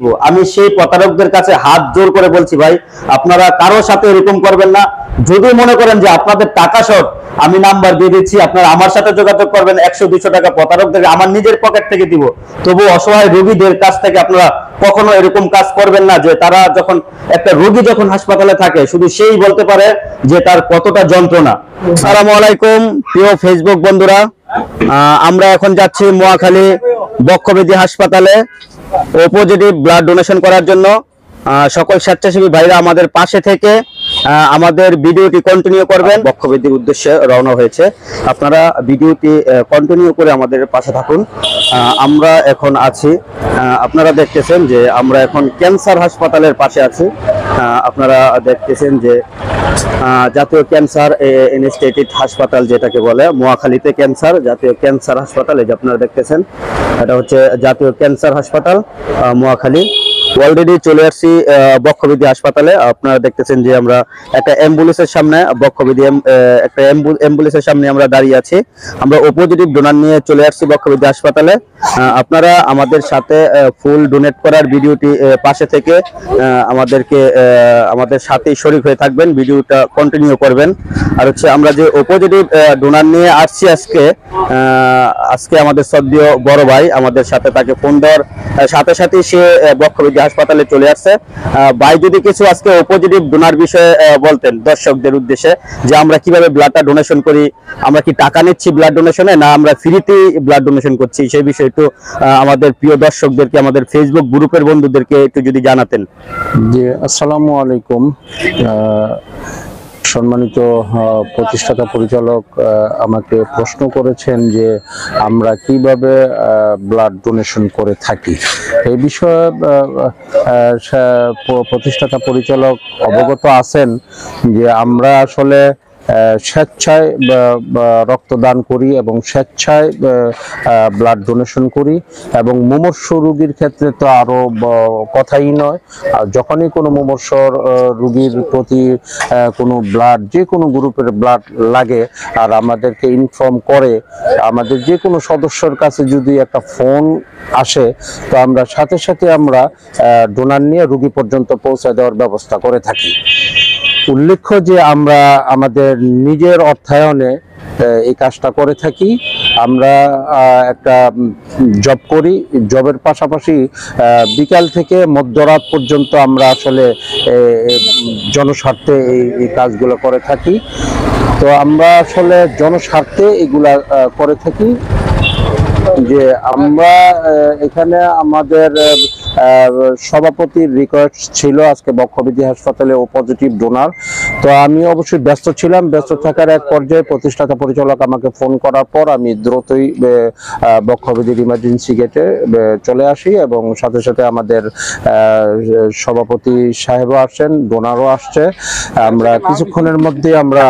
আমি সেই প্রতারকদের কাছে হাত জোর করে বলছি, ভাই আপনারা কারোর সাথে এরকম করবেন না। যদি মনে করেন যে আপনাদের টাকা শর্ট, আমি নাম্বার দিয়ে দিচ্ছি, আপনারা আমার সাথে যোগাযোগ করবেন। 100-200 টাকা প্রতারকদের আমার নিজের পকেট থেকে দিব। তবু অসহায় রোগীদের কাছ থেকে আপনারা কখনো এরকম কাজ করবেন না, যে তারা যখন একটা রোগী যখন হাসপাতালে থাকে শুধু সেই বলতে পারে যে তার কতটা যন্ত্রণা। আসসালামু আলাইকুম প্রিয় ফেসবুক বন্ধুরা, আমরা এখন যাচ্ছি মহাখালী বক্ষব্যাধি হাসপাতালে পজিটিভ ব্লাড ডোনেশন করার জন্য। সকল স্বেচ্ছাসেবী ভাইরা আমাদের পাশে থেকে আমাদের ভিডিওটি কন্টিনিউ করবেন। বক্ষব্যাধির উদ্দেশ্যে রওনা হয়েছে, আপনারা ভিডিওটি কন্টিনিউ করে আমাদের পাশে থাকুন। আমরা এখন আছি, আপনারা দেখতেছেন যে আমরা এখন ক্যান্সার হাসপাতালের পাশে আছি। আপনারা দেখতেছেন যে জাতীয় ক্যান্সার ইনস্টিটিউট হাসপাতাল যেটাকে বলে, মহাখালীতে ক্যান্সার জাতীয় ক্যান্সার হাসপাতাল, এই যে আপনারা দেখতেছেন এটা হচ্ছে জাতীয় ক্যান্সার হাসপাতাল মহাখালী। অলরেডি চলে আসছি বক্ষব্যাধি হাসপাতালে। আপনারা দেখতেছেন যে আমরা একটা অ্যাম্বুলেন্সের সামনে, বক্ষব্যাধি একটা অ্যাম্বুলেন্সের সামনে আমরা দাঁড়িয়ে আছি। আমরা ও পজিটিভ ডোনার নিয়ে চলে আসছি বক্ষব্যাধি হাসপাতালে। আপনারা আমাদের সাথে ফুল ডোনেট করার ভিডিওটি পাশে থেকে আমাদের সাথেই শরীক হয়ে থাকবেন, ভিডিওটা কন্টিনিউ করবেন। আর হচ্ছে আমরা যে ও পজিটিভ ডোনার নিয়ে আসছি আজকে আমাদের শ্রদ্ধেয় বড় ভাই আমাদের সাথে, তাকে ফোন দেওয়ার সাথে সাথে সে বক্ষব্যাধি হাসপাতালে চলে আসছে। ভাই যদি কিছু আজকে ও পজিটিভ ডোনার বিষয়ে বলতেন দর্শকদের উদ্দেশ্যে, যে আমরা কিভাবে ব্লাডটা ডোনেশন করি, আমরা কি টাকা নিচ্ছি ব্লাড ডোনেশনে না আমরা ফ্রিতে ব্লাড ডোনেশন করছি, সেই বিষয়ে একটু আমাদের প্রিয় দর্শকদেরকে, আমাদের ফেসবুক গ্রুপের বন্ধুদেরকে একটু যদি জানাতেন। জি, আসসালামু আলাইকুম। সম্মানিত প্রতিষ্ঠাতা পরিচালক আমাকে প্রশ্ন করেছেন যে আমরা কিভাবে ব্লাড ডোনেশন করে থাকি। এই বিষয়ে প্রতিষ্ঠাতা পরিচালক অবগত আছেন যে আমরা আসলে স্বেচ্ছায় রক্তদান করি এবং স্বেচ্ছায় ব্লাড ডোনেশন করি, এবং মুমূর্ষু রোগীর ক্ষেত্রে তো আরো কথাই নয়। যখনই কোনো মুমূর্ষু রোগীর প্রতি কোনো ব্লাড, যে কোনো গ্রুপের ব্লাড লাগে আর আমাদেরকে ইনফর্ম করে, আমাদের যে কোনো সদস্যর কাছে যদি একটা ফোন আসে, তো আমরা সাথে সাথে আমরা ডোনার নিয়ে রোগী পর্যন্ত পৌঁছে দেওয়ার ব্যবস্থা করে থাকি। উল্লেখ্য যে আমরা আমাদের নিজের অর্থায়নে এই কাজটা করে থাকি। আমরা একটা জব করি, জবের পাশাপাশি বিকাল থেকে মধ্যরাত পর্যন্ত আমরা আসলে জনস্বার্থে এই কাজগুলো করে থাকি। তো আমরা আসলে জনস্বার্থে এগুলা করে থাকি। যে আমরা এখানে আমাদের সভাপতির রিকোয়েস্ট ছিল আজকে বক্ষব্যাধি হাসপাতালে ও পজিটিভ ডোনার। তো আমি অবশ্যই ব্যস্ত ছিলাম, ব্যস্ত থাকার এক পর্যায়ে প্রতিষ্ঠাতা পরিচালক আমাকে ফোন করার পর আমি দ্রুতই বক্ষব্যাধির ইমার্জেন্সি গেটে চলে আসি, এবং সাথে সাথে আমাদের সভাপতি সাহেবও আসছেন, ডোনারও আসছে। আমরা কিছুক্ষণের মধ্যে আমরা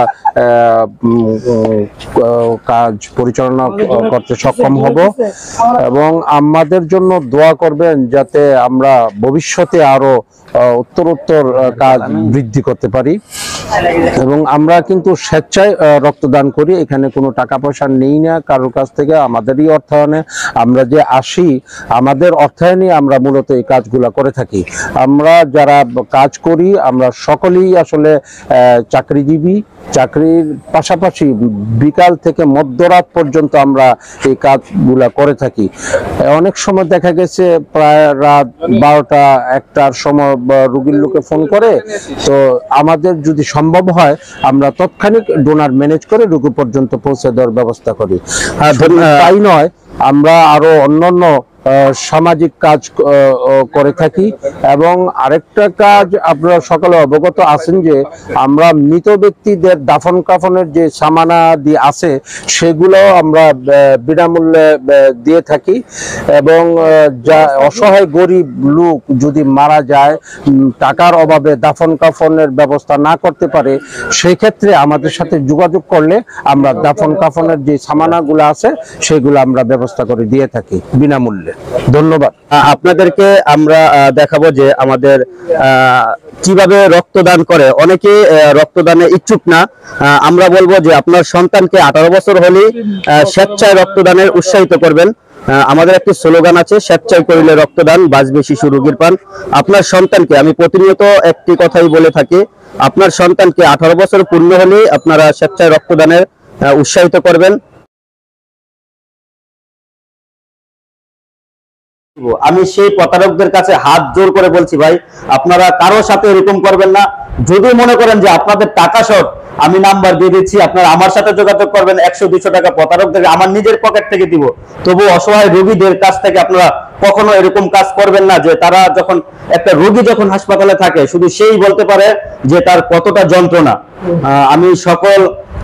কাজ পরিচালনা করতে সক্ষম হব, এবং আমাদের জন্য দোয়া করবেন যাতে আমরা ভবিষ্যতে আরো উত্তরোত্তর কাজ বৃদ্ধি করতে পারি। এবং আমরা কিন্তু স্বেচ্ছায় রক্তদান করি, এখানে কোনো টাকা পয়সা নেই না কারোর কাছ থেকে, আমাদেরই অর্থায়নে। আমরা যে আসি, আমাদের অর্থায়নে আমরা মূলত এই কাজগুলো করে থাকি। আমরা যারা কাজ করি আমরা সকলেই আসলে চাকরিজীবী, চাকরির পাশাপাশি বিকাল থেকে মধ্যরাত পর্যন্ত আমরা এই কাজগুলা করে থাকি। অনেক সময় দেখা গেছে প্রায় রাত 12টা-1টার সময় রোগীর লোকে ফোন করে, তো আমাদের যদি সম্ভব হয় আমরা তৎক্ষণিক ডোনার ম্যানেজ করে রোগী পর্যন্ত পৌঁছে দেওয়ার ব্যবস্থা করি। তাই নয়, আমরা আরো অন্যান্য সামাজিক কাজ করে থাকি। এবং আরেকটা কাজ আপনারা সকলে অবগত আছেন যে আমরা মৃত ব্যক্তিদের দাফন কাফনের যে সামানা দিয়ে আছে সেগুলো আমরা বিনামূল্যে দিয়ে থাকি। এবং যা অসহায় গরিব লোক যদি মারা যায়, টাকার অভাবে দাফন কাফনের ব্যবস্থা না করতে পারে, সেই ক্ষেত্রে আমাদের সাথে যোগাযোগ করলে আমরা দাফন কাফনের যে সামানাগুলো আছে সেগুলো আমরা ব্যবস্থা করে দিয়ে থাকি বিনামূল্যে। ধন্যবাদ। আপনাদেরকে আমরা দেখাবো যে আমাদের কিভাবে রক্তদান করে। অনেকে রক্তদানে ইচ্ছুক না, আমরা বলবো যে আপনার সন্তানকে 18 বছর হলে স্বেচ্ছায় রক্তদানের উৎসাহিত করবেন। আমাদের একটি স্লোগান আছে, স্বেচ্ছায় করিলে রক্তদান বাঁচবে শিশু রোগীর প্রাণ। আপনার সন্তানকে, আমি প্রতিনিয়ত একটি কথাই বলে থাকি, আপনার সন্তানকে 18 বছর পূর্ণ হলেই আপনারা স্বেচ্ছায় রক্তদানের উৎসাহিত করবেন। আমি সেই প্রতারকদের কাছে হাত জোর করে বলছি ভাই, আপনারা কারোর সাথে এরকম করবেন না। যদি মনে করেন যে আপনাদের টাকা শর্ট, আমি নাম্বার দিয়ে দিচ্ছি, আপনারা আমার সাথে যোগাযোগ করবেন, 100-200 টাকা প্রতারকদের আমার নিজের পকেট থেকে দিব। তবু অসহায় রোগীদের কাছ থেকে আপনারা কখনো এরকম কাজ করবেন না, যে তারা যখন একটা রোগী যখন হাসপাতালে থাকে শুধু সেই বলতে পারে যে তার কতটা যন্ত্রণা। আমি সকল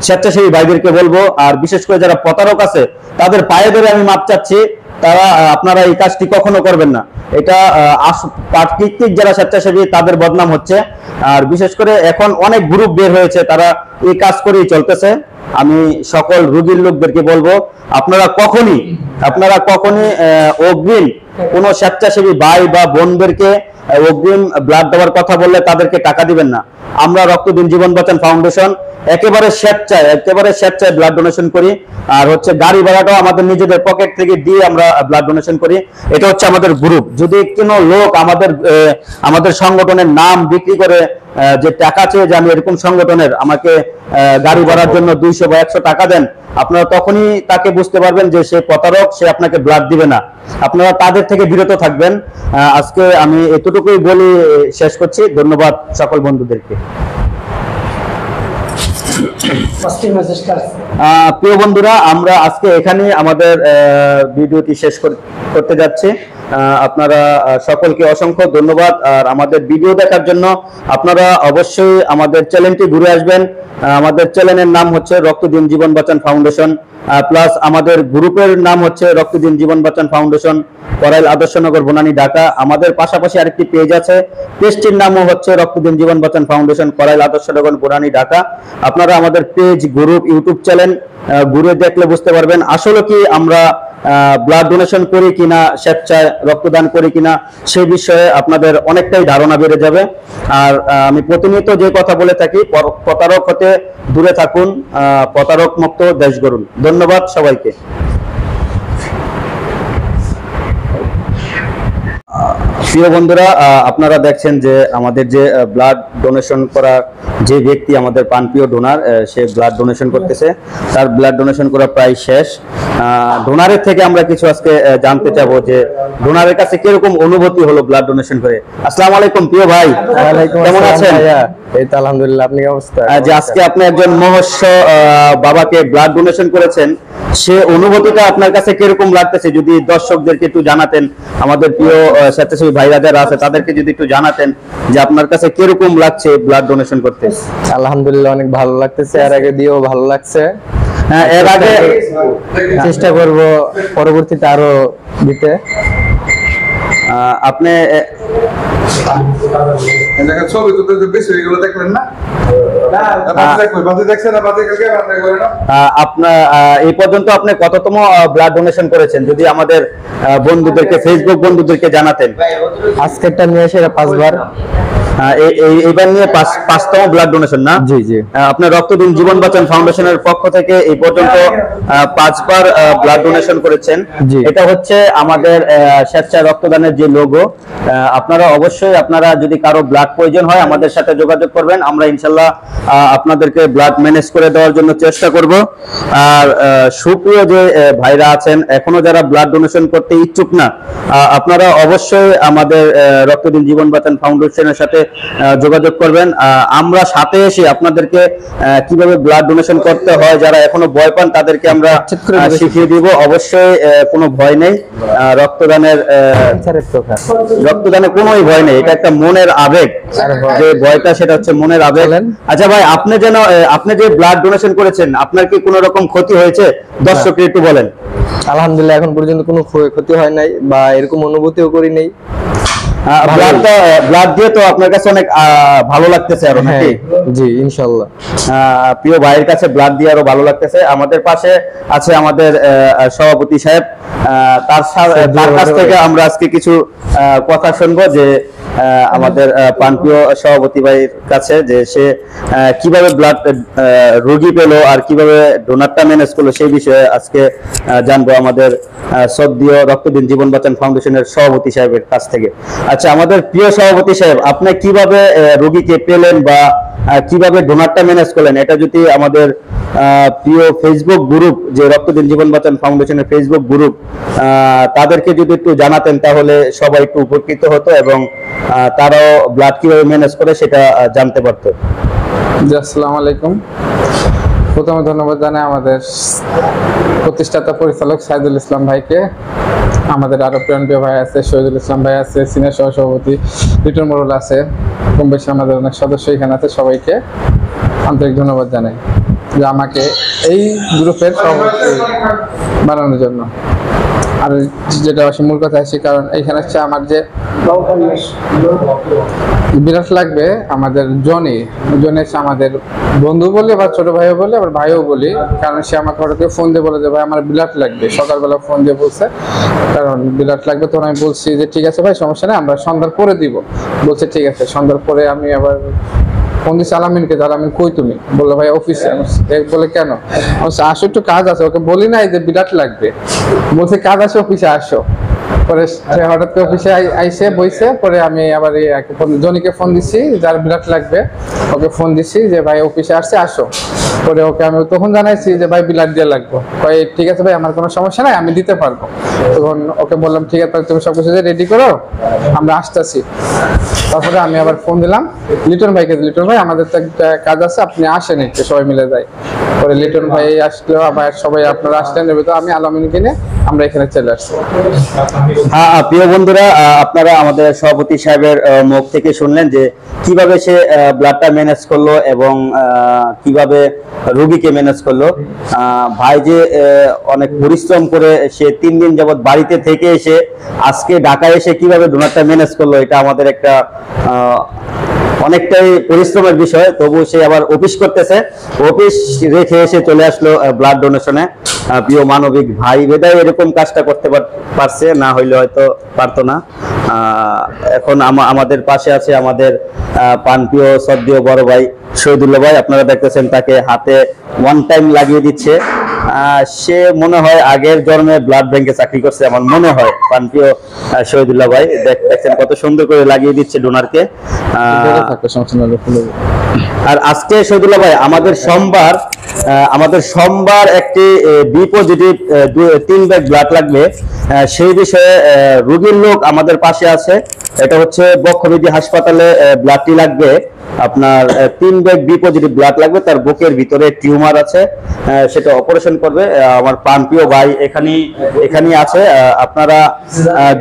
স্বেচ্ছাসেবী ভাইদেরকে বলবো, আর বিশেষ করে যারা প্রতারক আছে তাদের পায়ে ধরে আমি মাপ চাচ্ছি, তারা আপনারা এই কাজটি কখনো করবেন না। এটা প্রাকৃতিক যারা স্বেচ্ছাসেবী তাদের বদনাম হচ্ছে। আর বিশেষ করে এখন অনেক গ্রুপ বের হয়েছে, তারা এই কাজ করেই চলতেছে। আমি সকল রোগীর লোকদেরকে বলবো, আপনারা কখনই অগ্রিম কোনো স্বেচ্ছাসেবী ভাই বা বোনদেরকে অগ্রিম ব্লাড দেওয়ার কথা বললে তাদেরকে টাকা দিবেন না। আমরা রক্তদিন জীবন বাঁচান ফাউন্ডেশন একেবারে স্বেচ্ছায় ব্লাড ডোনেশন করি। আর হচ্ছে গাড়ি ভাড়াটাও আমাদের নিজেদের পকেট থেকে দিয়ে আমরা ব্লাড ডোনেশন করি। এটা হচ্ছে আমাদের গ্রুপ। যদি কোনো লোক আমাদের সংগঠনের নাম বিক্রি করে যে টাকা চেয়ে যে আমি এরকম সংগঠনের, আমাকে গাড়ি ভাড়ার জন্য 200 বা 100 টাকা দেন, আপনারা তখনই তাকে বুঝতে পারবেন যে সে প্রতারক, সে আপনাকে ব্লাড দিবে না। আপনারা তাদের থেকে বিরত থাকবেন। আজকে আমি এতটুকুই বলি শেষ করছি। ধন্যবাদ সকল বন্ধুদেরকে। প্রিয় বন্ধুরা, আমরা আজকে এখানে আমাদের ভিডিওটি শেষ করতে যাচ্ছি। আপনারা সকলকে অসংখ্য ধন্যবাদ। আর আমাদের ভিডিও দেখার জন্য আপনারা অবশ্যই আমাদের চ্যানেলটি ঘুরে আসবেন। আমাদের চ্যানেলের নাম হচ্ছে রক্তদিন জীবন বাঁচান ফাউন্ডেশন, প্লাস আমাদের গ্রুপের নাম হচ্ছে রক্তদিন জীবন বাঁচান ফাউন্ডেশন, করাইল আদর্শনগর, বনানী, ঢাকা। আমাদের পাশাপাশি আরেকটি পেজ আছে, পেজটির নামও হচ্ছে রক্তদিন জীবন বাঁচান ফাউন্ডেশন, করাইল আদর্শনগর, বনানী, ঢাকা। আপনারা আমাদের পেজ, গ্রুপ, ইউটিউব চ্যানেল ঘুরে দেখলে বুঝতে পারবেন আসলে কি আমরা ব্লাড ডোনেশন করি কিনা, স্বেচ্ছায় রক্তদান করি কিনা, সেই বিষয়ে আপনাদের অনেকটাই ধারণা বেড়ে যাবে। আর আমি প্রতিনিয়ত যে কথা বলে থাকি, প্রতারক হতে দূরে থাকুন, প্রতারক মুক্ত দেশ গড়ুন। ধন্যবাদ সবাইকে। প্রিয় বন্ধুরা, আপনারা দেখছেন যে আমাদের যে ব্লাড ডোনেশন করা যে ব্যক্তি, আমাদের প্রাণপ্রিয় ডোনার, সে ব্লাড ডোনেশন করতেছে। তার ব্লাড ডোনেশন করা প্রায় শেষ। ডোনারের থেকে আমরা কিছু আজকে জানতে চাবো যে ডোনারের কাছে কিরকম অনুভূতি হলো ব্লাড ডোনেশন করে। আসসালামু আলাইকুম প্রিয় ভাই, কেমন আছেন? এই তো আলহামদুলিল্লাহ, আপনি কি অবস্থা? যে আজকে আপনি একজন মহস্য বাবাকে ব্লাড ডোনেশন করেছেন, সে অনুভূতিটা আপনার কাছে কিরকম লাগতেছে যদি দর্শকদেরকে একটু জানাতেন। আমাদের প্রিয় স্বেচ্ছাসেবী ভাইরা যারা আছে তাদেরকে যদি একটু জানাতেন যে আপনার কাছে কিরকম লাগছে ব্লাড ডোনেশন করতে। আলহামদুলিল্লাহ, অনেক ভালো লাগতেছে। এর আগে দিয়েও ভালো লাগছে। হ্যাঁ, এর আগে চেষ্টা করব পরবর্তীতে আরো দিতে। আপনি ছবি তো বেশি এগুলো দেখলেন না? আপনার এই পর্যন্ত আপনি কততম ব্লাড ডোনেশন করেছেন যদি আমাদের বন্ধুদেরকে, ফেসবুক বন্ধুদেরকে জানাতেন। আজকেরটা নিয়ে এসে 5 বার, এইবার নিয়ে 5তম ব্লাড ডোনেশন না? জি জি। আপনার রক্তদিন জীবন বাঁচান ফাউন্ডেশনের পক্ষ থেকে এই পর্যন্ত 5 বার ব্লাড ডোনেশন করেছেন। এটা হচ্ছে আমাদের স্বেচ্ছায় রক্তদানের যে লোগো। আপনারা অবশ্যই, আপনারা যদি কারো ব্লাড প্রয়োজন হয় আমাদের সাথে যোগাযোগ করবেন। আমরা ইনশাল্লাহ আপনাদেরকে ব্লাড ম্যানেজ করে দেওয়ার জন্য চেষ্টা করব। আর সুপ্রিয় যে ভাইরা আছেন, এখনো যারা ব্লাড ডোনেশন করতে ইচ্ছুক না, আপনারা অবশ্যই আমাদের রক্তদিন জীবন বাঁচান ফাউন্ডেশনের সাথে যোগাযোগ করবেন। আমরা সাথে এসে আপনাদেরকে কিভাবে ব্লাড ডোনেশন করতে হয়, যারা এখনো ভয় পান তাদেরকে আমরা শিখিয়ে দিব। অবশ্যই কোনো ভয় নেই। রক্তদানে কোনোই ভয় নেই, এটা একটা মনের আবেগ। যে ভয়টা সেটা হচ্ছে মনের আবেগ। আচ্ছা ভাই, আপনি যে ব্লাড ডোনেশন করেছেন, আপনার কি কোনো রকম ক্ষতি হয়েছে? দর্শককে একটু বলেন। আলহামদুলিল্লাহ, এখন পর্যন্ত কোনো ক্ষতি হয় নাই বা এরকম অনুভূতিও করি নাই। ব্লাড দিয়ে তো আপনার কাছে অনেক ভালো লাগতেছে আরো নাকি? জি ইনশাআল্লাহ। প্রিয় ভাইয়ের কাছে ব্লাড দিয়ে আরো ভালো লাগতেছে। আমাদের পাশে আছে আমাদের সভাপতি সাহেব, তার কাছ থেকে আমরা আজকে কিছু কথা শুনবো যে আমাদের প্রাণপ্রিয় সভাপতি ভাইয়ের কাছে যে সে কিভাবে ব্লাড রোগী পেলো আর কিভাবে ডোনারটা ম্যানেজ করলো সেই বিষয়ে আজকে জানবো আমাদের শ্রদ্ধেয় রক্তদিন জীবন বাঁচান ফাউন্ডেশনের সভাপতি সাহেবের কাছ থেকে। আচ্ছা, আমাদের প্রিয় সভাপতি সাহেব, আপনি কিভাবে রোগীকে পেলেন বা কিভাবে ডোনারটা ম্যানেজ করলেন, এটা যদি আমাদের প্রিয় ফেসবুক গ্রুপ যে রক্তদিন জীবন বাঁচান ফাউন্ডেশনের ফেসবুক গ্রুপ তাদেরকে যদি একটু জানাতেন তাহলে সবাই একটু উপকৃত হতো এবং তারাও ব্লাড কিভাবে ম্যানেজ করে সেটা জানতে পারতো। জি, আসসালামু আলাইকুম। প্রথমে ধন্যবাদ জানাই আমাদের প্রতিষ্ঠাতা পরিচালক সাইদুল ইসলাম ভাইকে, আমাদের আরো প্রিয় ভাই আছে, শহীদুল ইসলাম ভাই আছে, সিনিয়র সহসভাপতি লিটন মোড়ল আছে, কম বেশি আমাদের অনেক সদস্য এখানে আছে, সবাইকে আন্তরিক ধন্যবাদ জানাই যে আমাকে এই গ্রুপের সভাপতি বানানোর জন্য। আর যেটা মূল কথা আছে, কারণ এইখানে হচ্ছে আমার যে বিরাট লাগবে আমাদের জনি হচ্ছে আমাদের বন্ধু বলে বা ছোট ভাইও বলে আবার ভাইও বলি, কারণ সে আমার ঘরকে ফোন দিয়ে বলে যে ভাই আমার বিরাট লাগবে, সকালবেলা ফোন দিয়ে বলছে কারণ বিরাট লাগবে। তখন আমি বলছি যে ঠিক আছে ভাই, সমস্যা নেই, আমরা সন্ধ্যার পরে দিব। বলছে ঠিক আছে। সন্ধ্যার পরে আমি আবার ফোন দিচ্ছি আলামিনকে, আলামিন কই তুমি? বললো ভাই অফিসে। বলে কেন? আসো, একটু কাজ আছে। ওকে বলি নাই যে বিরাট লাগবে, বলছে কাজ আছে, অফিসে আসো। পরে হঠাৎ করে অফিসে আইসে বইছে। পরে আমি আবার জনিকে ফোন দিচ্ছি যার বিরাট লাগবে, ওকে ফোন দিচ্ছি যে ভাই অফিসে আসছে, আসো। পরে ওকে আমি তখন জানাইছি যে ভাই ব্লাড দিয়ে লাগবে। ভাই ঠিক আছে ভাই, আমার কোনো সমস্যা নাই, আমি দিতে পারবো। তখন ওকে বললাম ঠিক আছে, তুমি সবকিছু রেডি করো, আমরা আসতেছি। তারপরে আমি আবার ফোন দিলাম লিটন ভাইকে, লিটন ভাই আমাদের তো একটা কাজ আছে, আপনি আসেন একটু, সবাই মিলে যাই। পরে লিটন ভাই আসলো, আবার সবাই আপনারা আসলেন, আমি আলামিনকে নিয়ে আমরা এখানে চলে আসছি। হ্যাঁ, প্রিয় বন্ধুরা, আপনারা আমাদের সভাপতি সাহেবের মুখ থেকে শুনলেন যে কিভাবে সে ব্লাডটা ম্যানেজ করলো এবং কিভাবে রোগীকে ম্যানেজ করলো। ভাই যে অনেক পরিশ্রম করে সে 3 দিন যাবত বাড়িতে থেকে এসে আজকে ঢাকায় এসে কিভাবে ডোনারটা ম্যানেজ করলো, এটা আমাদের একটা অনেকটাই পরিশ্রমের বিষয়। তবু সে আবার অফিস করতেছে, অফিস রেখে এসে চলে আসলো ব্লাড ডোনেশনে। প্রিয় মানবিক ভাই বেদায় এরকম কাজটা করতে পারছে, না হইলে হয়তো পারতো না। এখন আমাদের পাশে আছে আমাদের প্রাণপ্রিয় শ্রদ্ধেয় বড় ভাই শহীদুল্লাহ ভাই, আপনারা দেখতেছেন তাকে হাতে 1 টাইম লাগিয়ে দিচ্ছে। সে মনে হয় আগের জন্মে ব্লাড ব্যাংকে চাকরি করছে আমার মনে হয়। প্রাণপ্রিয় শহীদুল্লাহ ভাই দেখছেন কত সুন্দর করে লাগিয়ে দিচ্ছে ডোনারকে। আর আজকে শহীদুল্লাহ ভাই আমাদের সোমবার একটি বি পজিটিভ 3 ব্যাগ ব্লাড লাগবে, সেই বিষয়ে রোগীর লোক আমাদের পাশে আছে। এটা হচ্ছে বক্ষবিধি হাসপাতালে ব্লাডটি লাগবে আপনার 3 ব্যাগ বি পজিটিভ ব্লাড লাগবে। তার বুকের ভিতরে টিউমার আছে, সেটা অপারেশন করবে। আমার প্রাণপ্রিয় ভাই এখানে আছে। আপনারা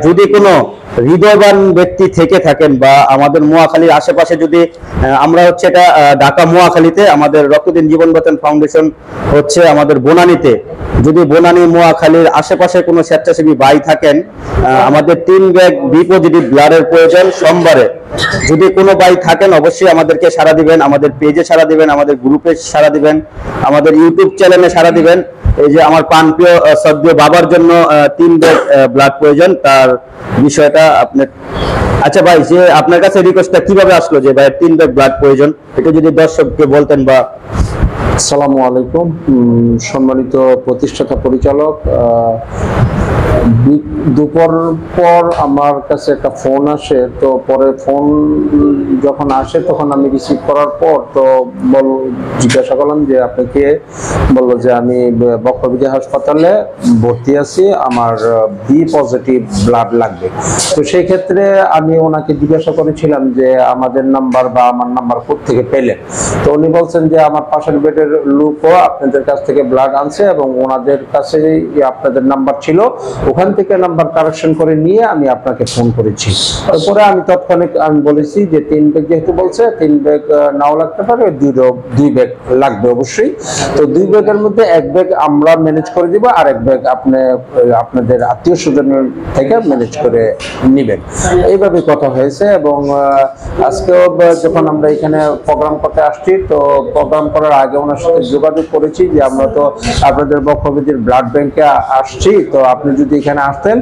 যদি কোনো হৃদয়বান ব্যক্তি থেকে থাকেন বা আমাদের মোয়াখালীর আশেপাশে, যদি আমরা হচ্ছে এটা ঢাকা মোয়াখালীতে, আমাদের রক্তদিন জীবন বাঁচান ফাউন্ডেশন হচ্ছে আমাদের বনানীতে, যদি বনানী মোয়াখালীর আশেপাশে কোনো স্বেচ্ছাসেবী ভাই থাকেন, আমাদের 3 ব্যাগ বি পজিটিভ ব্লাডের প্রয়োজন সোমবারে। যদি কোনো ভাই থাকেন অবশ্যই আমাদেরকে সাড়া দিবেন, আমাদের পেজে সাড়া দিবেন, আমাদের গ্রুপে সাড়া দিবেন, আমাদের ইউটিউব চ্যানেলে সাড়া দিবেন। এই যে আমার প্রাণপ্রিয় শ্রদ্ধেয় বাবার জন্য 3 ব্যাগ ব্লাড প্রয়োজন, তার বিষয়টা আপনি। আচ্ছা ভাই, যে আপনার কাছে রিকোয়েস্টটা কিভাবে আসলো যে ভাই 3 ব্যাগ ব্লাড প্রয়োজন, এটা যদি দর্শককে বলতেন। বা আসসালামু আলাইকুম, সম্মানিত প্রতিষ্ঠাতা পরিচালক। দুপুর পর আমার কাছে একটা ফোন আসে, তো পরে ফোন যখন আসে তখন আমি রিসিভ করার পর তো জিজ্ঞাসা করলাম যে আপনি কে? বললো যে আমি বক্ষবিধি হাসপাতালে ভর্তি আছি, আমার বি পজিটিভ ব্লাড লাগবে। তো সেই ক্ষেত্রে আমি ওনাকে জিজ্ঞাসা করেছিলাম যে আমাদের নাম্বার বা আমার নাম্বার কোত্থেকে পেলেন? তো উনি বলছেন যে আমার পাশের বেডের লোকও আপনাদের কাছ থেকে ব্লাড আনছে এবং ওনাদের কাছে আপনাদের নাম্বার ছিল, ওখান থেকে নাম্বার কারেকশন করে নিয়ে আমি আপনাকে ফোন করেছি। তারপরে আমি তৎক্ষণিক আমি বলেছি যে 3 ব্যাগ যেহেতু বলছে 3 ব্যাগ নাও লাগতে পারে, 2 ব্যাগ লাগবে অবশ্যই। তো 2 ব্যাগের মধ্যে 1 ব্যাগ আমরা ম্যানেজ করে দিব, আর 1 ব্যাগ আপনাদের আত্মীয় স্বজনের থেকে ম্যানেজ করে নেবেন। এইভাবে কথা হয়েছে। এবং আজকেও যখন আমরা এখানে প্রোগ্রাম করতে আসছি, তো প্রোগ্রাম করার আগে ওনার সাথে যোগাযোগ করেছি যে আমরা তো আপনাদের বক্ষবিধির ব্লাড ব্যাংকে আসছি, তো আপনি যদি এখানে আসতেন,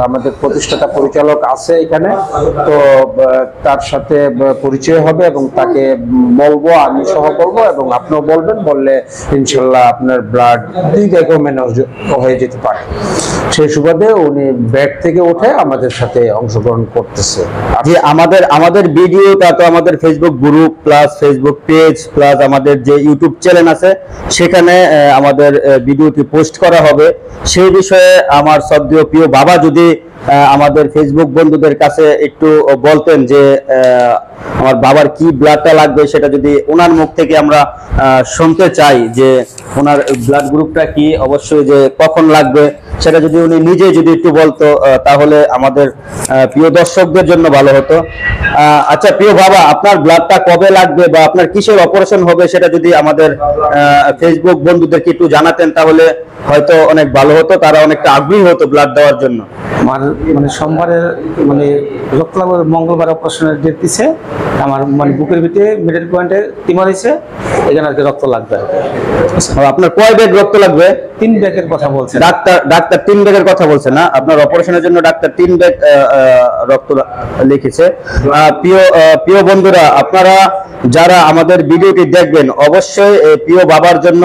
আমাদের প্রতিষ্ঠাতা পরিচালক আছে এখানে, তো তার সাথে পরিচয় হবে এবং তাকে বলবো, আমি সহ বলবো এবং আপনিও বলবেন, বললে ইনশাল্লাহ আপনার ব্লাড 2 ব্যাগও ম্যানেজ হয়ে যেতে পারে। সেই সুবাদে উনি ব্যাগ থেকে উঠে আমাদের সাথে অংশগ্রহণ করতেছে। যে আমাদের ভিডিওটা তো আমাদের Facebook group plus Facebook page plus আমাদের যে ইউটিউব চ্যানেল আছে সেখানে আমাদের ভিডিওটি পোস্ট করা হবে। সেই বিষয়ে আমার শ্রদ্ধেয় প্রিয় বাবা যদি আমাদের ফেসবুক বন্ধুদের কাছে একটু বলতেন যে আমার বাবার কি ব্লাডটা লাগবে, সেটা যদি ওনার মুখ থেকে আমরা শুনতে চাই যে ওনার ব্লাড গ্রুপটা কি, অবশ্যই যে কখন লাগবে সেটা যদি উনি নিজে যদি একটু বলতো তাহলে আমাদের প্রিয় দর্শকদের জন্য ভালো হতো। আচ্ছা প্রিয় বাবা, আপনার ব্লাডটা কবে লাগবে বা আপনার কিসের অপারেশন হবে সেটা যদি আমাদের ফেসবুক বন্ধুদেরকে একটু জানাতেন তাহলে হয়তো অনেক ভালো হতো, তারা অনেকটা আগ্রহী হতো ব্লাড দেওয়ার জন্য। আমার মানে সোমবারের মানে রক্ত লাগবে, মঙ্গলবার অপারেশনের ডেট দিছে। আমার মানে বুকের ভিতরে মিডল পয়েন্টে টিমার হয়েছে, এখানে আর কি রক্ত লাগবে। আপনার কয় ব্যাগ রক্ত লাগবে? 3 ব্যাগের কথা বলছে ডাক্তার 3 ব্যাগের কথা বলছে না, আপনার অপারেশনের জন্য ডাক্তার 3 ব্যাগ রক্ত লিখেছে। প্রিয় বন্ধুরা, আপনারা যারা আমাদের ভিডিওটি দেখবেন অবশ্যই প্রিয় বাবার জন্য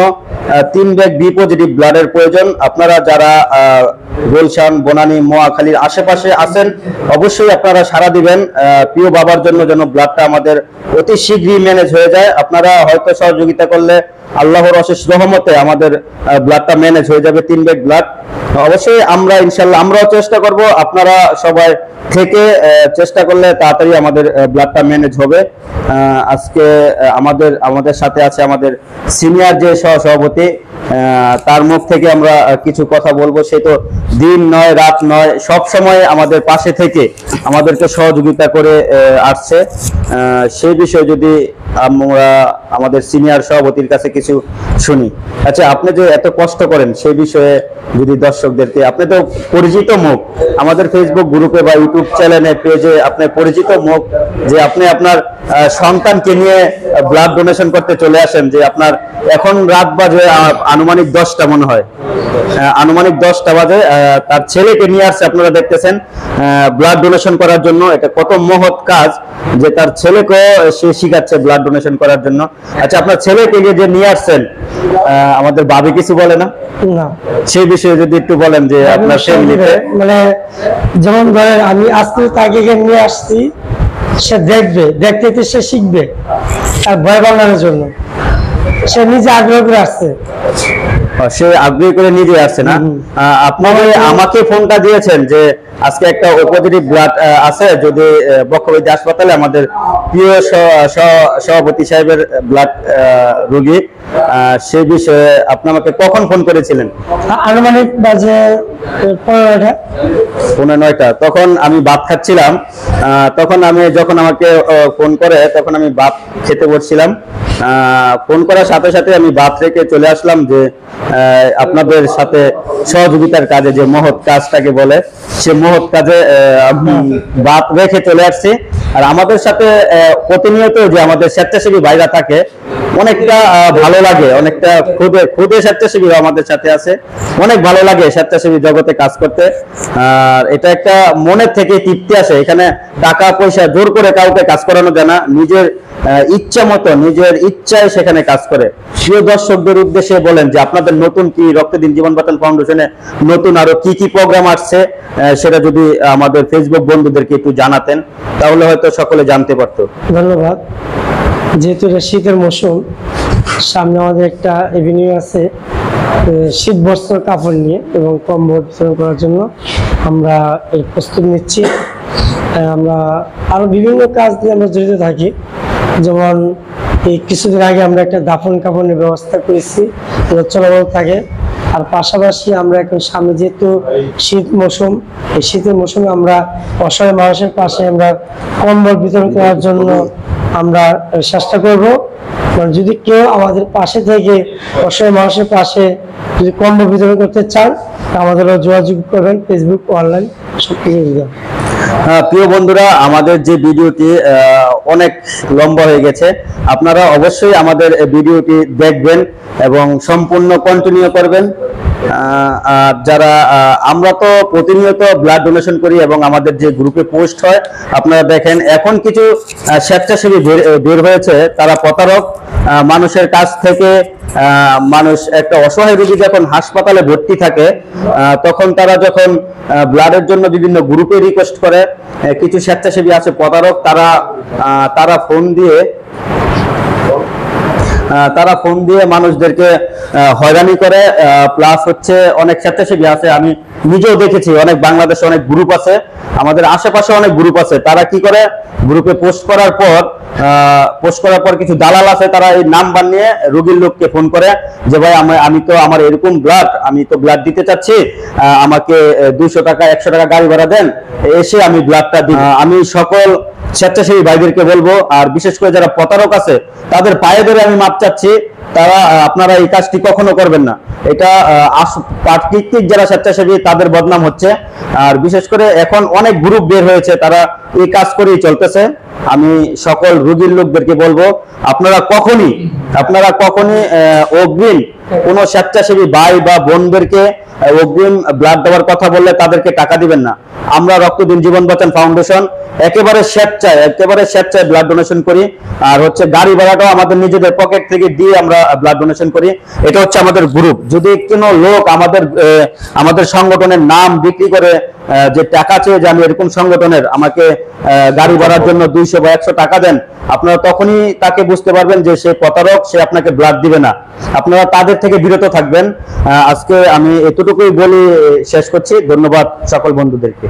3 ব্যাগ বি পজিটিভ ব্লাডের প্রয়োজন। আপনারা যারা গুলশান, বনানী, মোয়াখালীর আশেপাশে আছেন অবশ্যই আপনারা সাড়া দিবেন প্রিয় বাবার জন্য যেন ব্লাডটা আমাদের অতি শীঘ্রই ম্যানেজ হয়ে যায়। আপনারা হয়তো সহযোগিতা করলে আল্লাহর অশেষ রহমতে আমাদের ব্লাডটা ম্যানেজ হয়ে যাবে, 3 ব্যাগ ব্লাড। অবশ্যই আমরা ইনশাল্লাহ আমরাও চেষ্টা করব, আপনারা সবাই থেকে চেষ্টা করলে তাড়াতাড়ি আমাদের ব্লাডটা ম্যানেজ হবে। আজকে আমাদের সাথে আছে আমাদের সিনিয়র যে সহসভাপতি, তার মুখ থেকে আমরা কিছু কথা বলবো। সে তো দিন নয় রাত নয় সব সময় আমাদের পাশে থেকে আমাদেরকে সহযোগিতা করে আসছে। সেই বিষয়ে যদি আমরা আমাদের সিনিয়র সভাপতির কাছে কিছু শুনি। আচ্ছা, আপনি যে এত কষ্ট করেন সেই বিষয়ে যদি দর্শকদেরকে, আপনি তো পরিচিত মুখ আমাদের ফেসবুক গ্রুপে বা ইউটিউব চ্যানেলে পেজে, আপনি পরিচিত মুখ যে আপনি আপনার সন্তানকে নিয়ে ব্লাড ডোনেশন করতে চলে আসেন, যে আপনার এখন রাত বাজে আনুমানিক 10টা মনে হয়, আনুমানিক 10টা বাজে তার ছেলেকে নিয়ে আসছে, আপনারা দেখতেছেন ব্লাড ডোনেশন করার জন্য। এটা কত মহৎ কাজ যে তার ছেলেকে সে শিখাচ্ছে ব্লাড ডোনেশন করার জন্য। আচ্ছা, আপনার ছেলেকে যে নিয়ে আসছেন আমাদের ভাবি কিছু বলে না? না, সেই বিষয়ে যদি একটু বলেন যে আপনার ফ্যামিলিতে, মানে যেমন ধরেন আমি আজকে তাকে নিয়ে আসছি, সে দেখবে, দেখতে সে শিখবে আর ভয় বানানোর জন্য সে নিজে আগ্রহ করে আসছে। সে আগ্রহী করে নিজে আসছে না? আপনারা আমাকে ফোনটা দিয়েছেন যে আজকে একটা পজিটিভ ব্লাড আছে, যদি বক্ষব্যাধি হাসপাতালে আমাদের প্রিয় সভাপতি সাহেবের ব্লাড রোগী, সেই বিষয়ে আপনি আমাকে কখন ফোন করেছিলেন? আনুমানিক বাজে 9:30। তখন আমি ভাত খাচ্ছিলাম। যখন আমাকে ফোন করে তখন আমি ভাত খেতে বসছিলাম। ফোন করার সাথে সাথে আমি ভাত রেখে চলে আসলাম যে আপনাদের সাথে সহযোগিতার কাজে, যে মহৎ কাজটাকে বলে, সে মহৎ কাজে ভাত রেখে চলে আসছি। আর আমাদের সাথে প্রতিনিয়ত যে আমাদের স্বেচ্ছাসেবী ভাইরা থাকে, অনেকটা ভালো লাগে, অনেকটা খুদে স্বেচ্ছাসেবী আমাদের সাথে আছে, অনেক ভালো লাগে স্বেচ্ছাসেবী জগতে কাজ করতে। আর এটা একটা মনের থেকে তৃপ্তি আসে। এখানে টাকা পয়সা জোর করে কাউকে কাজ করানো যায় না, নিজের ইচ্ছা মতো নিজের ইচ্ছায় সেখানে কাজ করে। প্রিয় দর্শকদের উদ্দেশ্যে বলেন যে আপনাদের নতুন কি রক্তদিন জীবন বাঁচান ফাউন্ডেশনে নতুন আরো কি কি প্রোগ্রাম আসছে, সেটা যদি আমাদের ফেসবুক বন্ধুদেরকে একটু জানাতেন তাহলে হয়তো সকলে জানতে পারতো। ধন্যবাদ। যেহেতু এটা শীতের মৌসুম, সামনে আমাদের একটা এভিনিউ আছে শীত বস্ত্র কাপড় নিয়ে এবং কম্বল বিতরণ করার জন্য আমরা এই প্রস্তুতি নিচ্ছি। আমরা আরো বিভিন্ন কাজ নিয়ে আমরা জড়িত থাকি, যেমন এই কিছুদিন আগে আমরা একটা দাফন কাফনের ব্যবস্থা করেছি, এটা চলমান থাকে। আর পাশাপাশি আমরা এখন সামনে যেহেতু শীত মৌসুম, এই শীতের মৌসুমে আমরা অসহায় মানুষের পাশে আমরা কম্বল বিতরণ করার জন্য আমরা চেষ্টা করব। যদি কেউ আমাদের পাশে থেকে অসহায় মানুষের পাশে যদি কম্বল বিতরণ করতে চান আমাদেরও যোগাযোগ করবেন, ফেসবুক অনলাইন সব কিছু। হ্যাঁ, প্রিয় বন্ধুরা, আমাদের যে ভিডিওটি অনেক লম্বা হয়ে গেছে, আপনারা অবশ্যই আমাদের এই ভিডিওটি দেখবেন এবং সম্পূর্ণ কন্টিনিউ করবেন। আর যারা আমরা তো প্রতিনিয়ত ব্লাড ডোনেশন করি এবং আমাদের যে গ্রুপে পোস্ট হয়, আপনারা দেখেন এখন কিছু স্বেচ্ছাসেবী বের হয়েছে, তারা প্রতারক। মানুষের কাছ থেকে মানুষ একটা অসহায় রোগী যখন হাসপাতালে ভর্তি থাকে, তখন তারা যখন ব্লাডের জন্য বিভিন্ন গ্রুপে রিকোয়েস্ট করে, কিছু স্বেচ্ছাসেবী আছে প্রতারক, তারা ফোন দিয়ে মানুষদেরকে হয়রানি করে। প্লাস হচ্ছে অনেক স্বেচ্ছাসেবী আছে, আমি নিজেও দেখেছি, অনেক বাংলাদেশে অনেক গ্রুপ আছে, আমাদের আশেপাশে অনেক গ্রুপ আছে। তারা কি করে, গ্রুপে পোস্ট করার পর কিছু দালাল আছে, তারা এই নাম্বার নিয়ে রোগীর লোককে ফোন করে যে ভাই আমি তো আমার এরকম আমি তো ব্লাড দিতে চাচ্ছি, আমাকে 200 টাকা 100 টাকা গাড়ি ভাড়া দেন, এসে আমি ব্লাডটা দিই। আমি সকল স্বেচ্ছাসেবী ভাইদেরকে বলবো, আর বিশেষ করে যারা প্রতারক আছে তাদের পায়ে ধরে আমি মাপ চাচ্ছি, আপনারা এই কাজটি কখনো করবেন না। এটা প্রাকৃতিক যারা স্বেচ্ছাসেবী তাদের বদনাম হচ্ছে। আর বিশেষ করে এখন অনেক গ্রুপ বের হয়েছে, তারা এই কাজ করেই চলতেছে। আমি সকল রোগীর লোকদেরকে বলবো, আপনারা কখনই অগ্রিম কোন স্বেচ্ছাসেবী ভাই বা বোনদেরকে অগ্রিম ব্লাড দেওয়ার কথা বললে তাদেরকে টাকা দিবেন না। আমরা রক্তদিন জীবন বাঁচান ফাউন্ডেশন একেবারে স্বেচ্ছায় ব্লাড ডোনেশন করি। আর হচ্ছে গাড়ি ভাড়াটাও আমাদের নিজেদের পকেট থেকে দিয়ে আমরা ব্লাড ডোনেশন করি। এটা হচ্ছে আমাদের গ্রুপ। যদি কোনো লোক আমাদের সংগঠনের নাম বিক্রি করে যে টাকা চেয়ে যে আমি এরকম সংগঠনের, আমাকে গাড়ি ভাড়ার জন্য 200 বা 100 টাকা দেন, আপনারা তখনই তাকে বুঝতে পারবেন যে সে প্রতারক, সে আপনাকে ব্লাড দিবে না। আপনারা তাদের থেকে বিরত থাকবেন। আজকে আমি এতটুকুই বলি শেষ করছি। ধন্যবাদ সকল বন্ধুদেরকে।